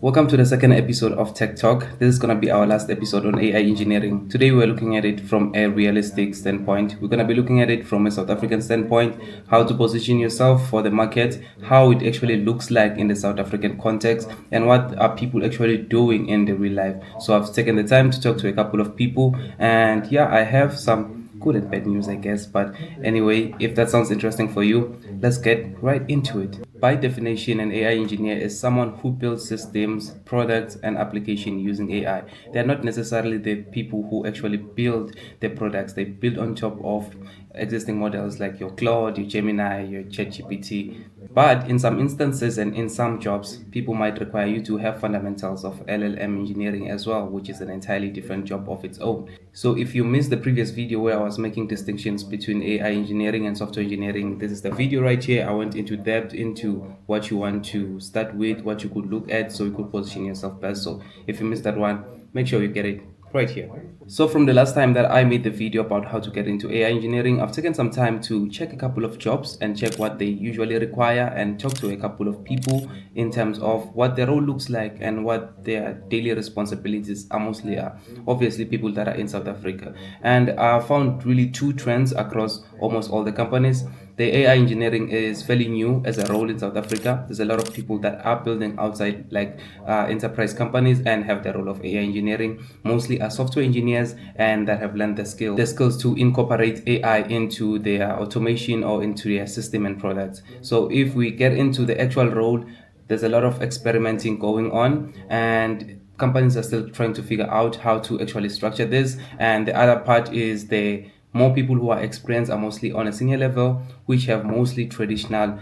Welcome to the second episode of Tech Talk. This is going to be our last episode on AI engineering. Today, we're looking at it from a realistic standpoint. We're going to be looking at it from a South African standpoint, how to position yourself for the market, how it actually looks like in the South African context, and what are people actually doing in the real life. So, I've taken the time to talk to a couple of people, and yeah, I have some good and bad news, I guess. But anyway, if that sounds interesting for you, let's get right into it. By definition, an AI engineer is someone who builds systems, products, and applications using AI. They're not necessarily the people who actually build the products. They build on top of existing models like your Claude, your Gemini, your ChatGPT. But in some instances and in some jobs, people might require you to have fundamentals of LLM engineering as well, which is an entirely different job of its own. So if you missed the previous video where I was making distinctions between AI engineering and software engineering, this is the video right here. I went into depth into what you want to start with, what you could look at so you could position yourself best. So if you missed that one, make sure you get it right here. So from the last time that I made the video about how to get into AI engineering, I've taken some time to check a couple of jobs and check what they usually require and talk to a couple of people in terms of what their role looks like and what their daily responsibilities are mostly are. Obviously people that are in South Africa. And I found really two trends across almost all the companies. The AI engineering is fairly new as a role in South Africa. There's a lot of people that are building outside like enterprise companies and have the role of AI engineering. Mostly are software engineers and that have learned the skills to incorporate AI into their automation or into their system and products. So if we get into the actual role, there's a lot of experimenting going on and companies are still trying to figure out how to actually structure this. And the other part is the more people who are experienced are mostly on a senior level, which have mostly traditional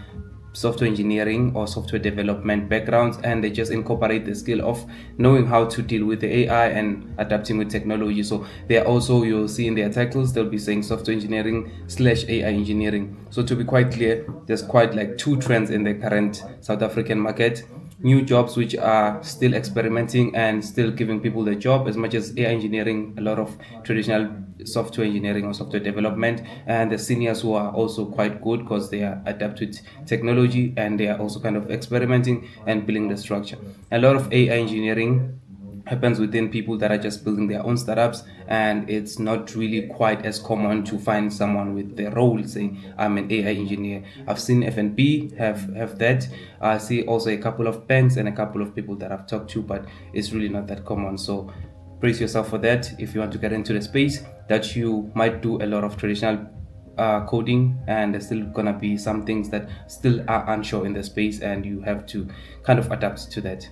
software engineering or software development backgrounds, and they just incorporate the skill of knowing how to deal with the AI and adapting with technology. So they are also, you'll see in their titles, they'll be saying software engineering slash AI engineering. So to be quite clear, there's quite like two trends in the current South African market. New jobs which are still experimenting and still giving people the job as much as AI engineering, a lot of traditional software engineering or software development, and the seniors who are also quite good because they are adept with technology and they are also kind of experimenting and building the structure. A lot of AI engineering happens within people that are just building their own startups, and it's not really quite as common to find someone with the role saying I'm an AI engineer. I've seen FNB have that. I see also a couple of banks and a couple of people that I've talked to, but it's really not that common. So brace yourself for that if you want to get into the space, that you might do a lot of traditional coding, and there's still gonna be some things that still are unsure in the space and you have to kind of adapt to that.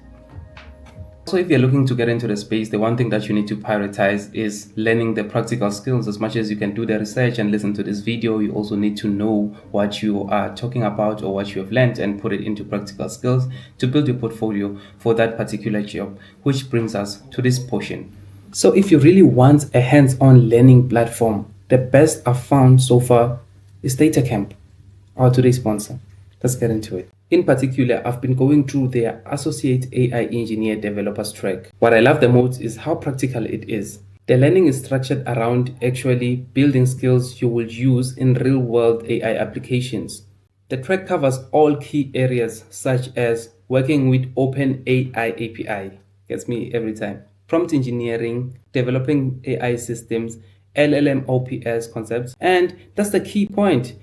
So if you're looking to get into the space, the one thing that you need to prioritize is learning the practical skills. As much as you can do the research and listen to this video, you also need to know what you are talking about or what you have learned and put it into practical skills to build your portfolio for that particular job, which brings us to this portion. So if you really want a hands-on learning platform, the best I've found so far is DataCamp, our today's sponsor. Let's get into it. In particular, I've been going through their Associate AI Engineer Developers track. What I love the most is how practical it is. The learning is structured around actually building skills you will use in real-world AI applications. The track covers all key areas such as working with OpenAI API, gets me every time, prompt engineering, developing AI systems, LLM OPS concepts, and that's the key point.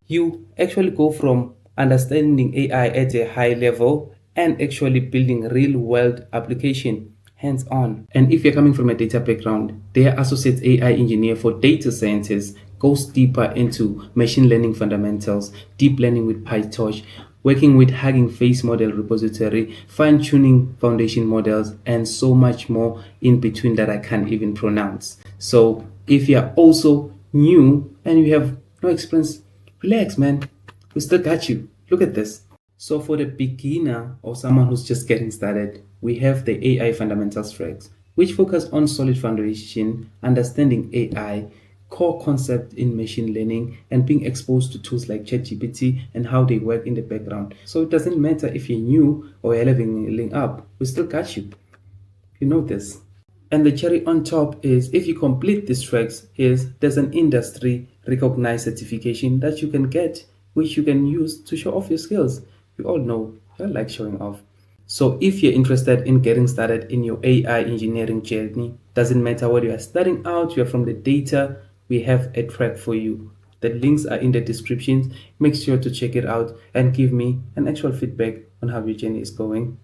You actually go from understanding AI at a high level and actually building real world application hands on. And if you're coming from a data background, their associate AI engineer for data scientists goes deeper into machine learning fundamentals, deep learning with PyTorch, working with Hugging Face model repository, fine-tuning foundation models, and so much more in between that I can't even pronounce. So if you're also new and you have no experience, relax, man. We still got you. Look at this. So for the beginner or someone who's just getting started, we have the AI fundamentals tracks, which focus on solid foundation, understanding AI, core concept in machine learning, and being exposed to tools like ChatGPT and how they work in the background. So it doesn't matter if you're new or you're leveling up, we still got you. You know this. And the cherry on top is if you complete these tracks, there's an industry recognized certification that you can get, which you can use to show off your skills. We all know I like showing off. So if you're interested in getting started in your AI engineering journey, doesn't matter whether you are starting out, you're from the data, we have a track for you. The links are in the descriptions. Make sure to check it out and give me an actual feedback on how your journey is going.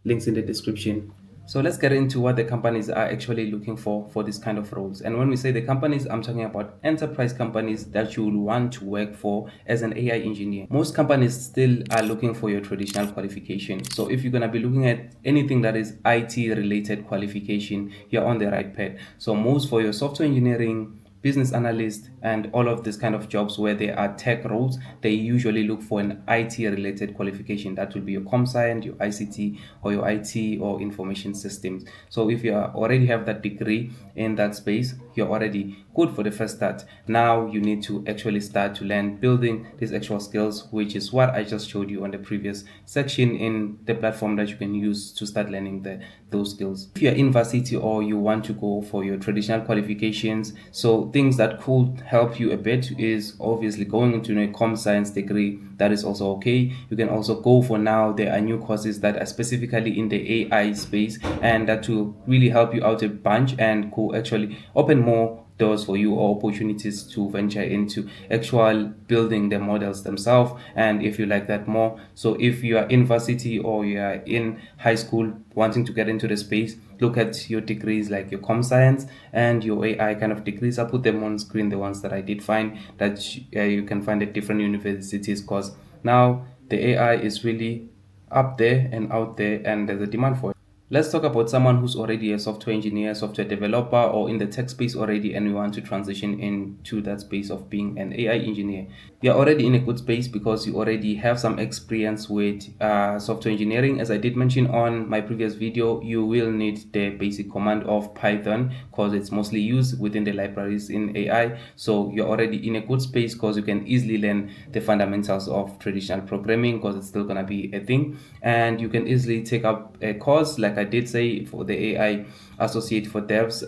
Links in the description. So let's get into what the companies are actually looking for this kind of roles. And when we say the companies, I'm talking about enterprise companies that you will want to work for as an AI engineer. Most companies still are looking for your traditional qualification. So if you're going to be looking at anything that is IT related qualification, you're on the right path. So most for your software engineering, business analyst, and all of these kind of jobs where there are tech roles, they usually look for an IT related qualification. That will be your com science, your ICT, or your IT or information systems. So if you already have that degree in that space, you're already good for the first start. Now you need to actually start to learn building these actual skills, which is what I just showed you on the previous section in the platform that you can use to start learning those skills. If you're in varsity or you want to go for your traditional qualifications, so things that could help you a bit is obviously going into a com science degree. That is also okay. You can also go for, now there are new courses that are specifically in the AI space, and that will really help you out a bunch and could actually open more doors for you or opportunities to venture into actual building the models themselves. And if you like that more, so if you are in varsity or you are in high school wanting to get into the space, look at your degrees like your com science and your AI kind of degrees. I put them on screen, the ones that I did find that you can find at different universities, because now the AI is really up there and out there, and there's a demand for it. Let's talk about someone who's already a software engineer, software developer, or in the tech space already, and we want to transition into that space of being an AI engineer. You're already in a good space because you already have some experience with software engineering. As I did mention on my previous video, you will need the basic command of Python because it's mostly used within the libraries in AI. So you're already in a good space because you can easily learn the fundamentals of traditional programming, because it's still going to be a thing. And you can easily take up a course, like I did say, for the AI Associate for Devs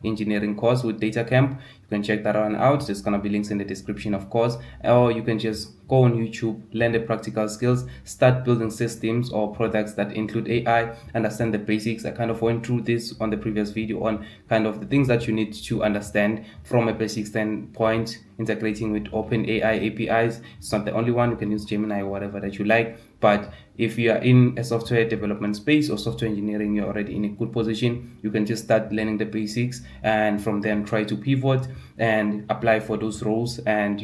engineering course with DataCamp. You can check that one out. There's going to be links in the description, of course. Or you can just go on YouTube, learn the practical skills, start building systems or products that include AI, understand the basics. I kind of went through this on the previous video on kind of the things that you need to understand from a basic standpoint, integrating with OpenAI APIs. It's not the only one. You can use Gemini or whatever that you like. But if you are in a software development space or software engineering, you're already in a good position. You can just start learning the basics, and from then try to pivot and apply for those roles. And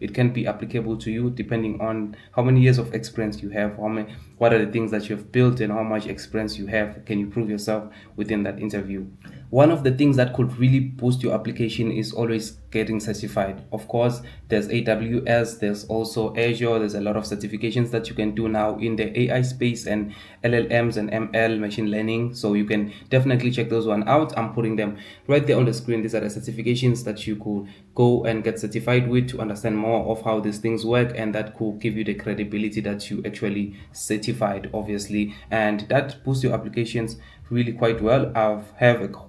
it can be applicable to you depending on how many years of experience you have, what are the things that you have built, and how much experience you have. Can you prove yourself within that interview? One of the things that could really boost your application is always getting certified. Of course, there's AWS, there's also Azure. There's a lot of certifications that you can do now in the AI space and LLMs and ML, machine learning. So you can definitely check those one out. I'm putting them right there on the screen. These are the certifications that you could go and get certified with to understand more of how these things work, and that could give you the credibility that you actually certified, obviously, and that boosts your applications really quite well.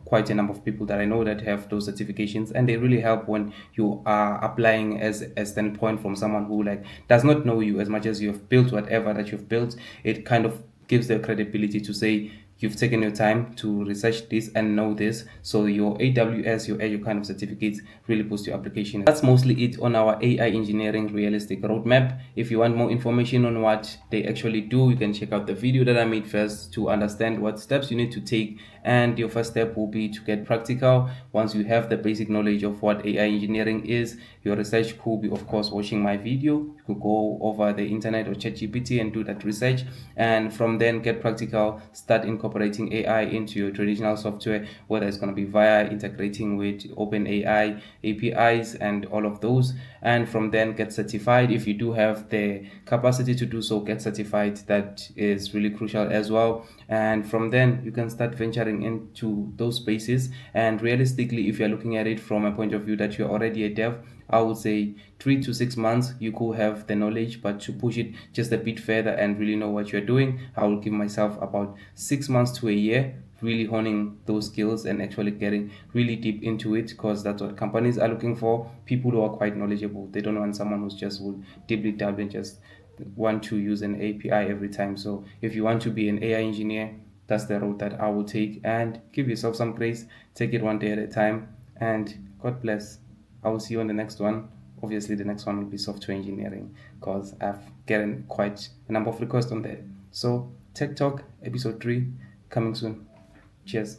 Quite a number of people that I know that have those certifications, and they really help when you are applying as a standpoint from someone who like does not know you as much as you have built whatever that you've built. It kind of gives the credibility to say you've taken your time to research this and know this. So your AWS, your Azure kind of certificates really boost your application. That's mostly it on our AI engineering realistic roadmap. If you want more information on what they actually do, you can check out the video that I made first to understand what steps you need to take. And your first step will be to get practical. Once you have the basic knowledge of what AI engineering is, your research could be, of course, watching my video. You could go over the internet or ChatGPT and do that research, and from then get practical, start incorporating AI into your traditional software, whether it's going to be via integrating with OpenAI APIs and all of those. And from then get certified. If you do have the capacity to do so, get certified. That is really crucial as well. And from then you can start venturing into those spaces. And realistically, if you're looking at it from a point of view that you're already a dev, I would say 3 to 6 months you could have the knowledge. But to push it just a bit further and really know what you're doing, I will give myself about 6 months to a year, really honing those skills and actually getting really deep into it, because that's what companies are looking for. People who are quite knowledgeable. They don't want someone who's just will deeply dive and just want to use an API every time. So if you want to be an AI engineer, that's the road that I will take. And give yourself some grace, take it one day at a time, and God bless. I will see you on the next one. Obviously, the next one will be software engineering because I've gotten quite a number of requests on that. So, Tech Talk episode 3 coming soon. Cheers.